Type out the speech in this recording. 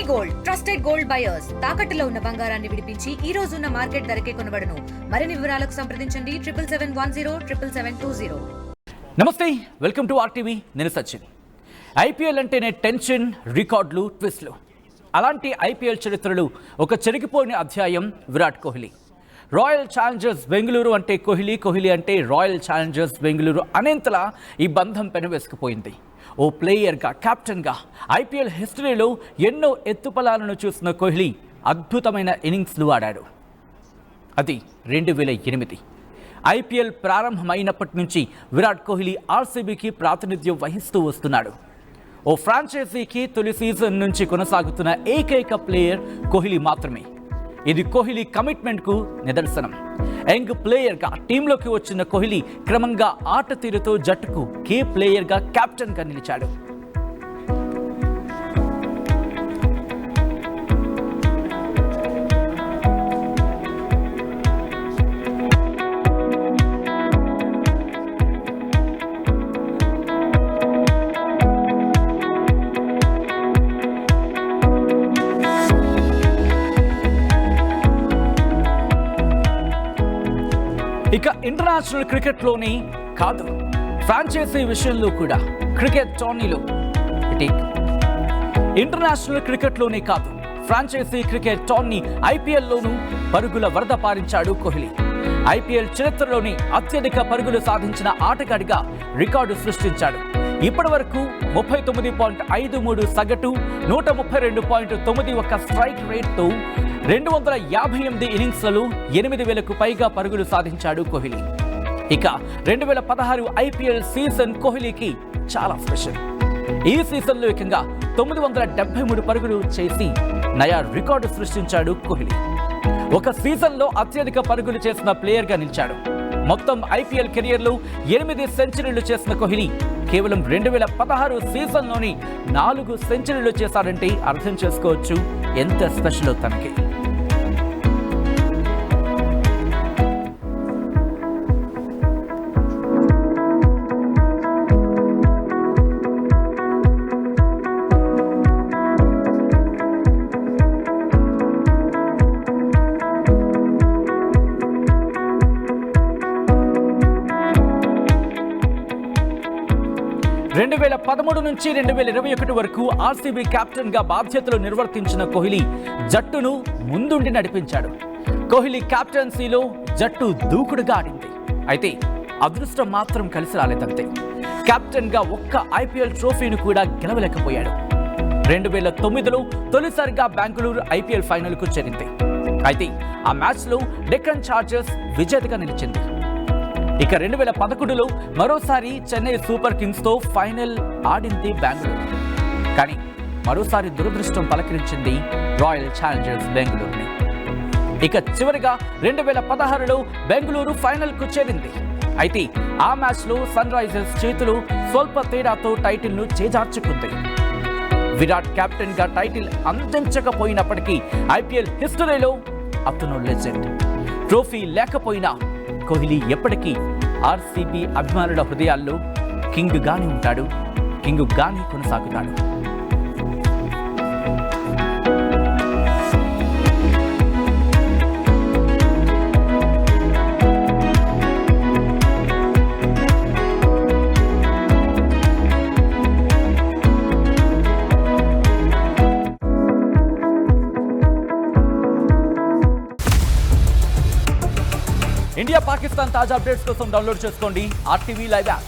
Gold trusted gold buyers తాకట్టులో ఉన్న బంగారాన్ని విడిపించి ఈ రోజు ఉన్న మార్కెట్ ధరకే కొనబడును. మరిన్ని వివరాలకు సంప్రదించండి 7771077720. నమస్తే, వెల్కమ్ టు ఆర్టీవీ. నేను సచిన్. ఐపీఎల్ అంటేనే టెన్షన్, రికార్డులు, ట్విస్ట్లు. అలాంటి ఐపీఎల్ చరిత్రలో ఒక చెరిగిపోయిన అధ్యాయం విరాట్ కోహ్లీ. రాయల్ ఛాలెంజర్స్ బెంగళూరు అంటే కోహ్లీ, కోహ్లీ అంటే రాయల్ ఛాలెంజర్స్ బెంగళూరు అనేంతలా ఈ బంధం పెనవేసుకుపోయింది. ఓ ప్లేయర్గా, కెప్టెన్గా ఐపీఎల్ హిస్టరీలో ఎన్నో ఎత్తుపలాలను చూసిన కోహ్లీ అద్భుతమైన ఇన్నింగ్స్లు ఆడాడు. అది 2008. ఐపీఎల్ ప్రారంభమైనప్పటి నుంచి విరాట్ కోహ్లీ ఆర్సీబీకి ప్రాతినిధ్యం వహిస్తూ వస్తున్నాడు. ఓ ఫ్రాంచైజీకి తొలి సీజన్ నుంచి కొనసాగుతున్న ఏకైక ప్లేయర్ కోహ్లీ మాత్రమే. ఇది కోహ్లీ కమిట్మెంట్కు నిదర్శనం. యంగ్ ప్లేయర్గా టీంలోకి వచ్చిన కోహ్లీ క్రమంగా ఆట తీరుతో జట్టుకు కీ ప్లేయర్గా, కెప్టెన్గా నిలిచాడు. ఇక ఇంటర్నేషనల్ క్రికెట్లోనే కాదు, ఫ్రాంచైజీ విషయంలో కూడా, క్రికెట్ టోర్నీలో ఇంటర్నేషనల్ క్రికెట్లోనే కాదు, ఫ్రాంచైజీ క్రికెట్ టోర్నీ ఐపీఎల్లోనూ పరుగుల వరద పారించాడు కోహ్లీ. ఐపీఎల్ చరిత్రలోనే అత్యధిక పరుగులు సాధించిన ఆటగాడిగా రికార్డు సృష్టించాడు. ఇప్పటి వరకు 39.53 సగటు, 132.91 స్ట్రైక్ రేట్తో 258 ఇన్నింగ్స్లలో 8,000కు పైగా పరుగులు సాధించాడు కోహ్లీ. ఇక 2016 ఐపీఎల్ సీజన్ కోహ్లీకి చాలా స్పెషల్. ఈ సీజన్లో ఏకంగా 973 పరుగులు చేసి నయా రికార్డు సృష్టించాడు కోహ్లీ. ఒక సీజన్లో అత్యధిక పరుగులు చేసిన ప్లేయర్గా నిలిచాడు. మొత్తం ఐపీఎల్ కెరియర్లో 8 సెంచరీలు చేసిన కోహ్లీ కేవలం 2016 సీజన్లోని 4 సెంచరీలు చేశాడంటే అర్థం చేసుకోవచ్చు ఎంత స్పెషల్ తనకి. నుంచి 2021 వరకు ఆర్సీబీ కెప్టెన్గా బాధ్యతలు నిర్వర్తించిన కోహ్లీ జట్టును ముందుండి నడిపించాడు. కోహ్లీ కెప్టెన్సీలో జట్టు దూకుడుగా ఆడింది. అయితే అదృష్టం మాత్రం కలిసి రాలేదంతే. కెప్టెన్గా ఒక్క ఐపీఎల్ ట్రోఫీని కూడా గెలవలేకపోయాడు. 2009లో తొలిసారిగా బెంగళూరు ఐపీఎల్ ఫైనల్కు చేరింది. అయితే ఆ మ్యాచ్లో డెక్కన్ చార్జర్స్ విజేతగా నిలిచింది. ఇక 2011లో మరోసారి చెన్నై సూపర్ కింగ్స్తో ఫైనల్ ఆడింది బెంగళూరు. కానీ మరోసారి దురదృష్టం పలకరించింది రాయల్ ఛాలెంజర్స్ బెంగళూరుని. ఇక చివరిగా 2016లో బెంగళూరు ఫైనల్కు చేరింది. అయితే ఆ మ్యాచ్లో సన్ రైజర్స్ చేతులు స్వల్ప తేడాతో టైటిల్ను చేజార్చుకుంది. విరాట్ కెప్టెన్గా టైటిల్ అందించకపోయినప్పటికీ ఐపీఎల్ హిస్టరీలో అతను లెజెండ్. ట్రోఫీ లేకపోయినా కోహ్లీ ఎప్పటికీ ఆర్సీబీ అభిమానుల హృదయాల్లో కింగ్ గానే ఉంటాడు, కింగ్ గానే కొనసాగుతాడు. ఇండియా పాకిస్తాన్ తాజా అప్డేట్స్ కోసం డౌన్లోడ్ చేసుకోండి ఆర్టీవీ లైవ్ యాప్.